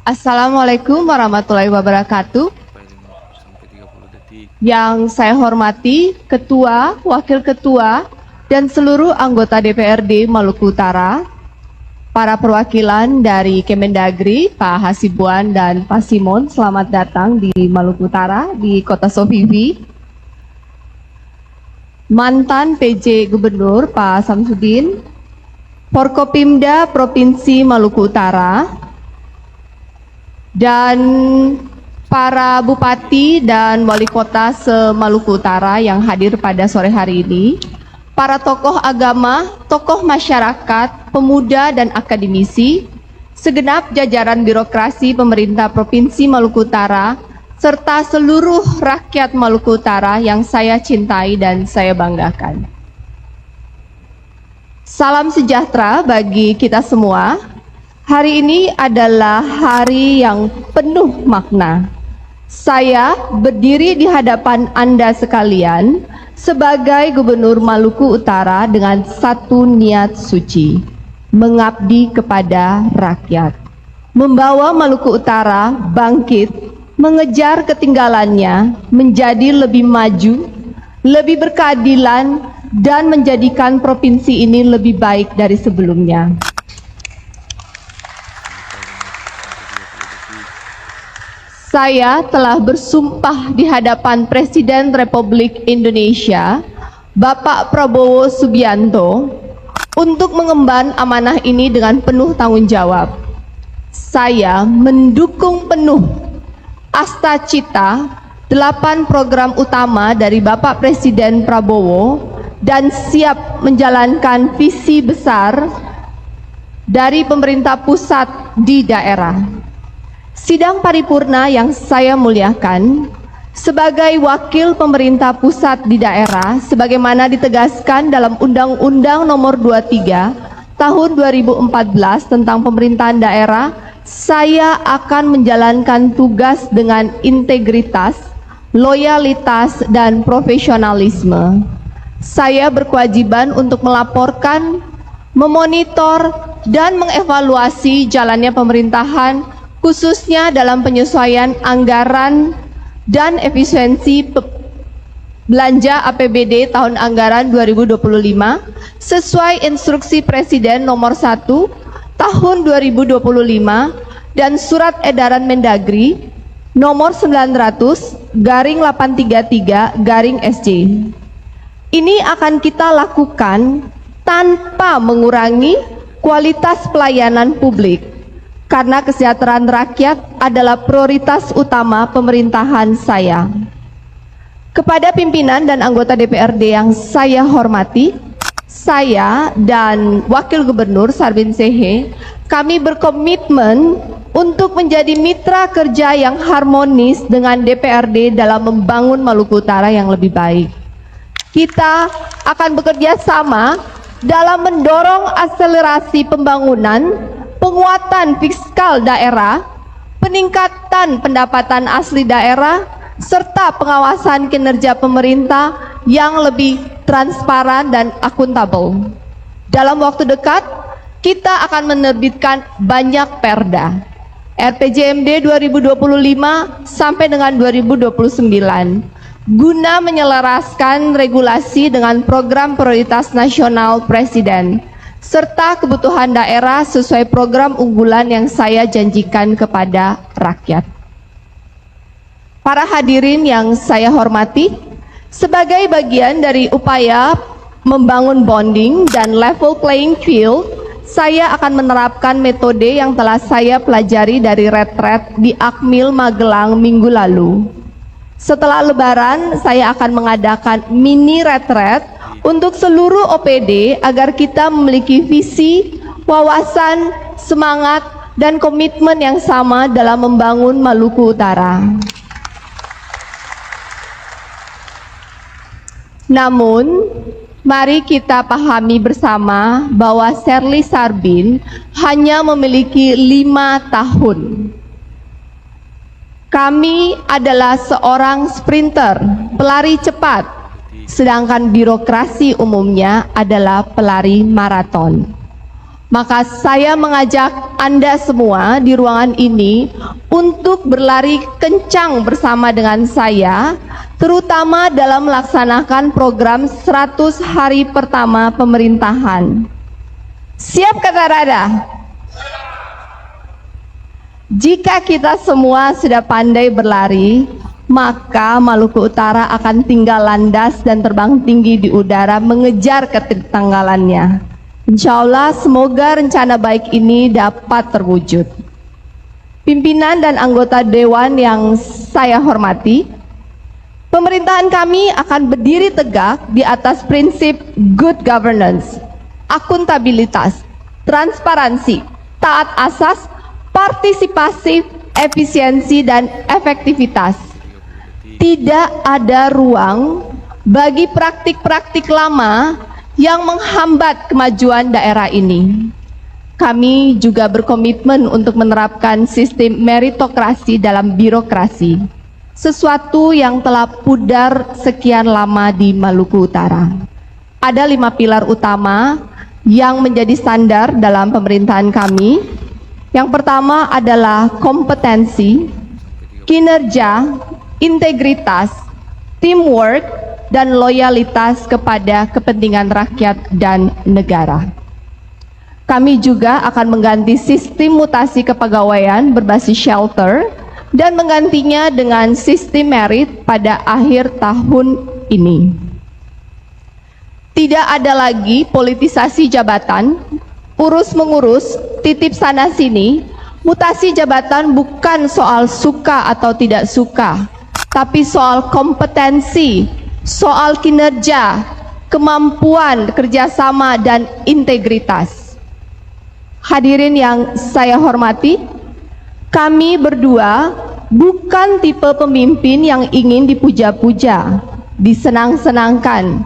Assalamualaikum warahmatullahi wabarakatuh. Sampai 30 detik. Yang saya hormati Ketua, Wakil Ketua, dan seluruh anggota DPRD Maluku Utara, para perwakilan dari Kemendagri, Pak Hasibuan dan Pak Simon, selamat datang di Maluku Utara, di Kota Sovivi. Mantan PJ Gubernur Pak Samsudin, Forkopimda Provinsi Maluku Utara, dan para bupati dan wali kota se-Maluku Utara yang hadir pada sore hari ini, para tokoh agama, tokoh masyarakat, pemuda dan akademisi, segenap jajaran birokrasi pemerintah Provinsi Maluku Utara, serta seluruh rakyat Maluku Utara yang saya cintai dan saya banggakan. Salam sejahtera bagi kita semua. Hari ini adalah hari yang penuh makna. Saya berdiri di hadapan Anda sekalian sebagai Gubernur Maluku Utara dengan satu niat suci, mengabdi kepada rakyat, membawa Maluku Utara bangkit, mengejar ketinggalannya, menjadi lebih maju, lebih berkeadilan, dan menjadikan provinsi ini lebih baik dari sebelumnya. Saya telah bersumpah di hadapan Presiden Republik Indonesia, Bapak Prabowo Subianto, untuk mengemban amanah ini dengan penuh tanggung jawab. Saya mendukung penuh asta cita 8 program utama dari Bapak Presiden Prabowo dan siap menjalankan visi besar dari pemerintah pusat di daerah. Sidang paripurna yang saya muliakan, sebagai wakil pemerintah pusat di daerah, sebagaimana ditegaskan dalam Undang-Undang Nomor 23 Tahun 2014 tentang pemerintahan daerah, saya akan menjalankan tugas dengan integritas, loyalitas, dan profesionalisme. Saya berkewajiban untuk melaporkan, memonitor, dan mengevaluasi jalannya pemerintahan, khususnya dalam penyesuaian anggaran dan efisiensi belanja APBD tahun anggaran 2025 sesuai instruksi Presiden nomor 1 tahun 2025 dan surat edaran Mendagri nomor 900/833/SC. Ini akan kita lakukan tanpa mengurangi kualitas pelayanan publik, karena kesejahteraan rakyat adalah prioritas utama pemerintahan saya. Kepada pimpinan dan anggota DPRD yang saya hormati, saya dan Wakil Gubernur Sarbin Sehe, kami berkomitmen untuk menjadi mitra kerja yang harmonis dengan DPRD dalam membangun Maluku Utara yang lebih baik. Kita akan bekerja sama dalam mendorong akselerasi pembangunan, penguatan fiskal daerah, peningkatan pendapatan asli daerah, serta pengawasan kinerja pemerintah yang lebih transparan dan akuntabel. Dalam waktu dekat, kita akan menerbitkan banyak perda, RPJMD 2025 sampai dengan 2029, guna menyelaraskan regulasi dengan program prioritas nasional Presiden, serta kebutuhan daerah sesuai program unggulan yang saya janjikan kepada rakyat. Para hadirin yang saya hormati, sebagai bagian dari upaya membangun bonding dan level playing field, saya akan menerapkan metode yang telah saya pelajari dari retret di Akmil Magelang minggu lalu. Setelah Lebaran, saya akan mengadakan mini retret untuk seluruh OPD agar kita memiliki visi, wawasan, semangat, dan komitmen yang sama dalam membangun Maluku Utara. Namun, mari kita pahami bersama bahwa Serly Sarbin hanya memiliki 5 tahun. Kami adalah seorang sprinter, pelari cepat, sedangkan birokrasi umumnya adalah pelari maraton. Maka saya mengajak Anda semua di ruangan ini untuk berlari kencang bersama dengan saya, terutama dalam melaksanakan program 100 hari pertama pemerintahan. Siap kata Rada? Jika kita semua sudah pandai berlari, maka Maluku Utara akan tinggal landas dan terbang tinggi di udara mengejar ketertinggalannya. Insya Allah semoga rencana baik ini dapat terwujud. Pimpinan dan anggota Dewan yang saya hormati, pemerintahan kami akan berdiri tegak di atas prinsip good governance, akuntabilitas, transparansi, taat asas, partisipasi, efisiensi, dan efektivitas. Tidak ada ruang bagi praktik-praktik lama yang menghambat kemajuan daerah ini. Kami juga berkomitmen untuk menerapkan sistem meritokrasi dalam birokrasi, sesuatu yang telah pudar sekian lama di Maluku Utara. Ada 5 pilar utama yang menjadi standar dalam pemerintahan kami. Yang pertama adalah kompetensi, kinerja, integritas, teamwork, dan loyalitas kepada kepentingan rakyat dan negara. Kami juga akan mengganti sistem mutasi kepegawaian berbasis shelter dan menggantinya dengan sistem merit pada akhir tahun ini. Tidak ada lagi politisasi jabatan, urus-mengurus, titip sana-sini. Mutasi jabatan bukan soal suka atau tidak suka, tapi soal kompetensi, soal kinerja, kemampuan, kerjasama, dan integritas. Hadirin yang saya hormati, kami berdua bukan tipe pemimpin yang ingin dipuja-puja, disenang-senangkan.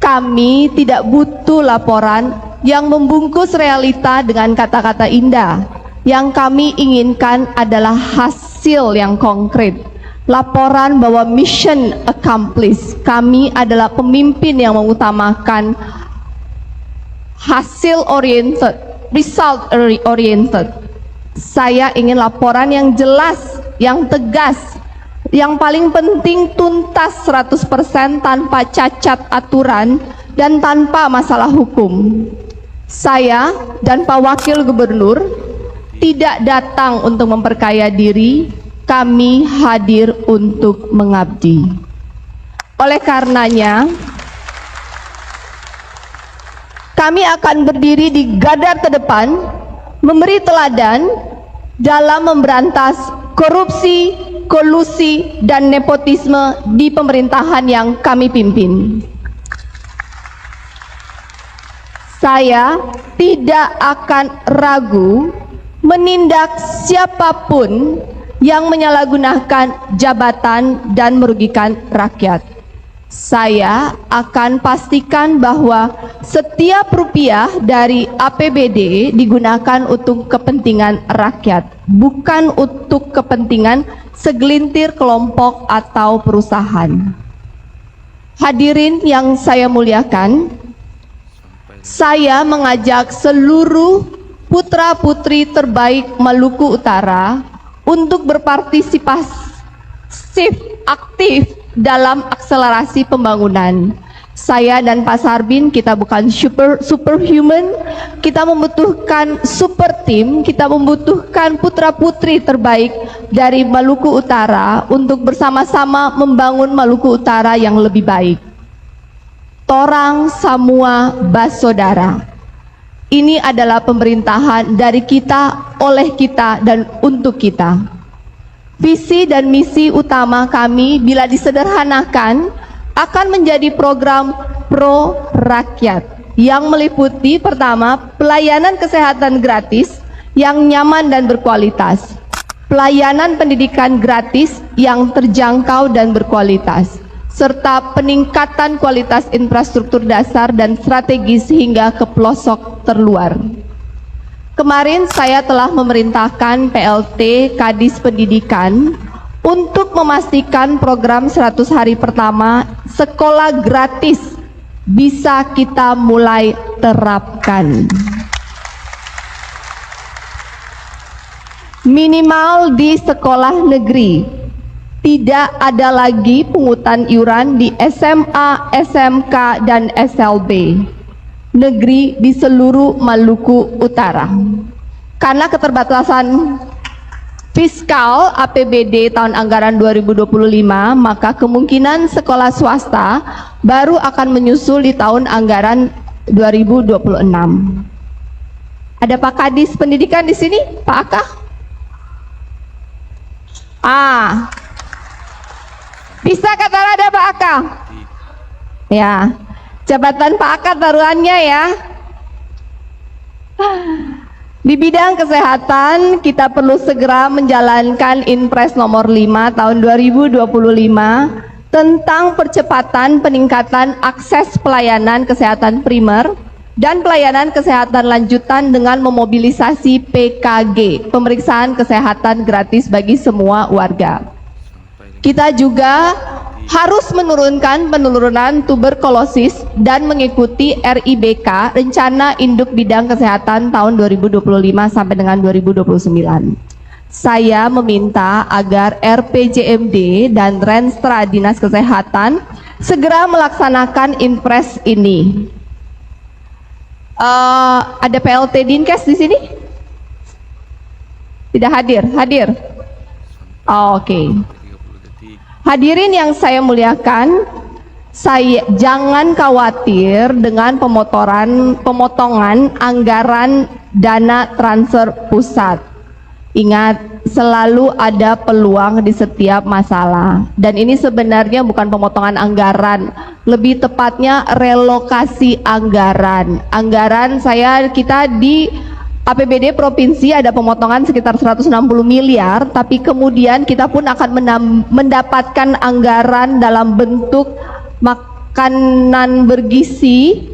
Kami tidak butuh laporan yang membungkus realita dengan kata-kata indah. Yang kami inginkan adalah hasil yang konkret. Laporan bahwa mission accomplished. Kami adalah pemimpin yang mengutamakan hasil oriented, result oriented. Saya ingin laporan yang jelas, yang tegas, yang paling penting tuntas 100% tanpa cacat aturan dan tanpa masalah hukum. Saya dan Pak Wakil Gubernur tidak datang untuk memperkaya diri, kami hadir untuk mengabdi. Oleh karenanya, kami akan berdiri di garda terdepan, memberi teladan dalam memberantas korupsi, kolusi, dan nepotisme di pemerintahan yang kami pimpin. Saya tidak akan ragu menindak siapapun yang menyalahgunakan jabatan dan merugikan rakyat. Saya akan pastikan bahwa setiap rupiah dari APBD digunakan untuk kepentingan rakyat, bukan untuk kepentingan segelintir kelompok atau perusahaan. Hadirin yang saya muliakan, saya mengajak seluruh putra-putri terbaik Maluku Utara untuk berpartisipasi aktif dalam akselerasi pembangunan. Saya dan Pak Sarbin, kita bukan superhuman, kita membutuhkan super team, kita membutuhkan putra-putri terbaik dari Maluku Utara untuk bersama-sama membangun Maluku Utara yang lebih baik. Torang Samua Basodara. Ini adalah pemerintahan dari kita, oleh kita, dan untuk kita. Visi dan misi utama kami bila disederhanakan akan menjadi program pro rakyat yang meliputi pertama, pelayanan kesehatan gratis yang nyaman dan berkualitas, pelayanan pendidikan gratis yang terjangkau dan berkualitas, serta peningkatan kualitas infrastruktur dasar dan strategis hingga ke pelosok terluar. Kemarin saya telah memerintahkan PLT Kadis Pendidikan untuk memastikan program 100 hari pertama sekolah gratis bisa kita mulai terapkan. minimal di sekolah negeri. Tidak ada lagi pungutan iuran di SMA, SMK, dan SLB negeri di seluruh Maluku Utara. Karena keterbatasan fiskal APBD tahun anggaran 2025, maka kemungkinan sekolah swasta baru akan menyusul di tahun anggaran 2026. Ada Pak Kadis Pendidikan di sini, Pak Aka? Bisa kata ada Pak Aka? Ya, jabatan Pak Aka taruhannya ya. Di bidang kesehatan, kita perlu segera menjalankan Inpres nomor 5 tahun 2025 tentang percepatan peningkatan akses pelayanan kesehatan primer dan pelayanan kesehatan lanjutan dengan memobilisasi PKG, pemeriksaan kesehatan gratis bagi semua warga. Kita juga harus menurunkan penurunan tuberkulosis dan mengikuti RIBK, Rencana Induk Bidang Kesehatan tahun 2025 sampai dengan 2029. Saya meminta agar RPJMD dan Renstra Dinas Kesehatan segera melaksanakan Inpres ini. Ada PLT Dinkes di sini? Tidak hadir? Hadir? Oke. Hadirin yang saya muliakan, jangan khawatir dengan pemotongan anggaran dana transfer pusat. Ingat, selalu ada peluang di setiap masalah. Dan ini sebenarnya bukan pemotongan anggaran, lebih tepatnya relokasi anggaran. Kita di APBD provinsi ada pemotongan sekitar 160 miliar, tapi kemudian kita pun akan mendapatkan anggaran dalam bentuk makanan bergizi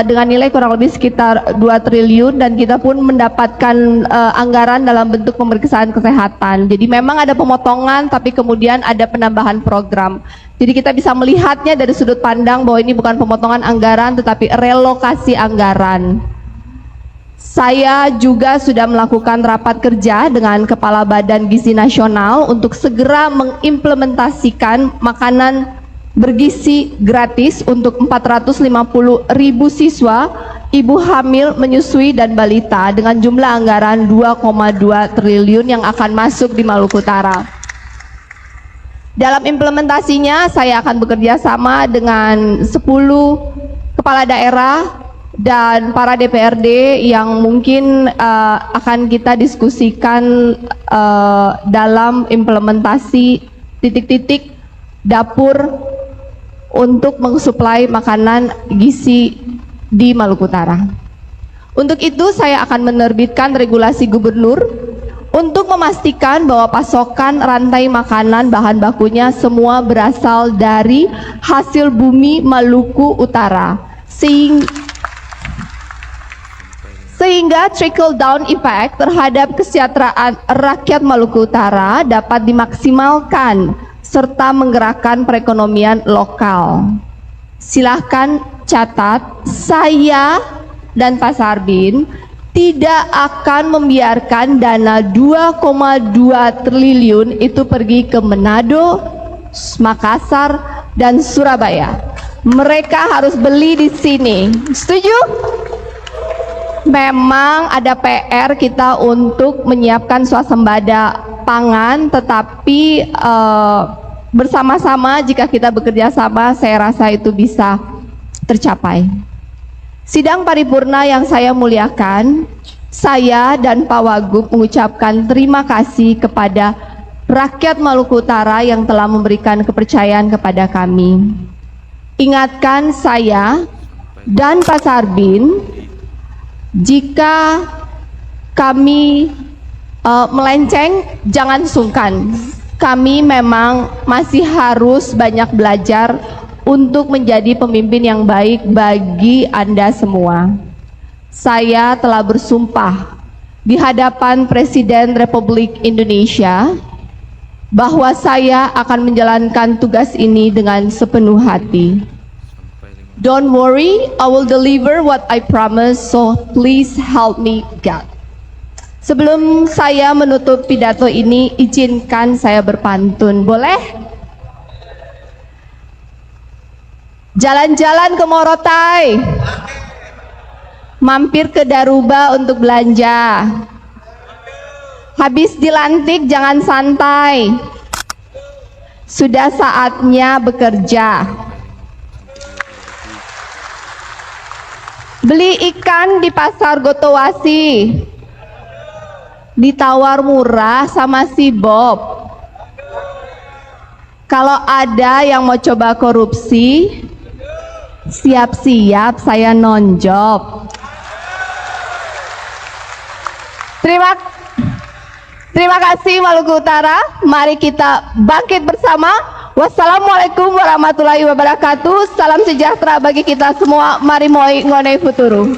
dengan nilai kurang lebih sekitar 2 triliun, dan kita pun mendapatkan anggaran dalam bentuk pemeriksaan kesehatan. Jadi memang ada pemotongan, tapi kemudian ada penambahan program. Jadi kita bisa melihatnya dari sudut pandang bahwa ini bukan pemotongan anggaran, tetapi relokasi anggaran. Saya juga sudah melakukan rapat kerja dengan Kepala Badan Gizi Nasional untuk segera mengimplementasikan makanan bergizi gratis untuk 450.000 siswa, ibu hamil, menyusui, dan balita dengan jumlah anggaran 2,2 triliun yang akan masuk di Maluku Utara. Dalam implementasinya saya akan bekerja sama dengan 10 kepala daerah dan para DPRD yang mungkin akan kita diskusikan dalam implementasi titik-titik dapur untuk mensuplai makanan gizi di Maluku Utara. Untuk itu saya akan menerbitkan regulasi gubernur untuk memastikan bahwa pasokan rantai makanan bahan bakunya semua berasal dari hasil bumi Maluku Utara, sehingga trickle down effect terhadap kesejahteraan rakyat Maluku Utara dapat dimaksimalkan serta menggerakkan perekonomian lokal. Silahkan catat, saya dan Pak Sarbin tidak akan membiarkan dana 2,2 triliun itu pergi ke Manado, Makassar, dan Surabaya. Mereka harus beli di sini. Setuju? Memang ada PR kita untuk menyiapkan swasembada pangan, tetapi bersama-sama, jika kita bekerja sama, saya rasa itu bisa tercapai. Sidang paripurna yang saya muliakan, saya dan Pak Wagub mengucapkan terima kasih kepada rakyat Maluku Utara yang telah memberikan kepercayaan kepada kami. Ingatkan saya dan Pak Sarbin, jika kami melenceng, jangan sungkan. Kami memang masih harus banyak belajar untuk menjadi pemimpin yang baik bagi Anda semua. Saya telah bersumpah di hadapan Presiden Republik Indonesia bahwa saya akan menjalankan tugas ini dengan sepenuh hati. Don't worry, I will deliver what I promise, so please help me God. Sebelum saya menutup pidato ini, izinkan saya berpantun, boleh? Jalan-jalan ke Morotai, mampir ke Daruba untuk belanja. Habis dilantik jangan santai, sudah saatnya bekerja. Beli ikan di pasar Gotowasi, ditawar murah sama si Bob. Kalau ada yang mau coba korupsi, siap-siap saya nonjob. Terima kasih Maluku Utara. Mari kita bangkit bersama. Wassalamualaikum warahmatullahi wabarakatuh. Salam sejahtera bagi kita semua. Mari moi ngonei futuru.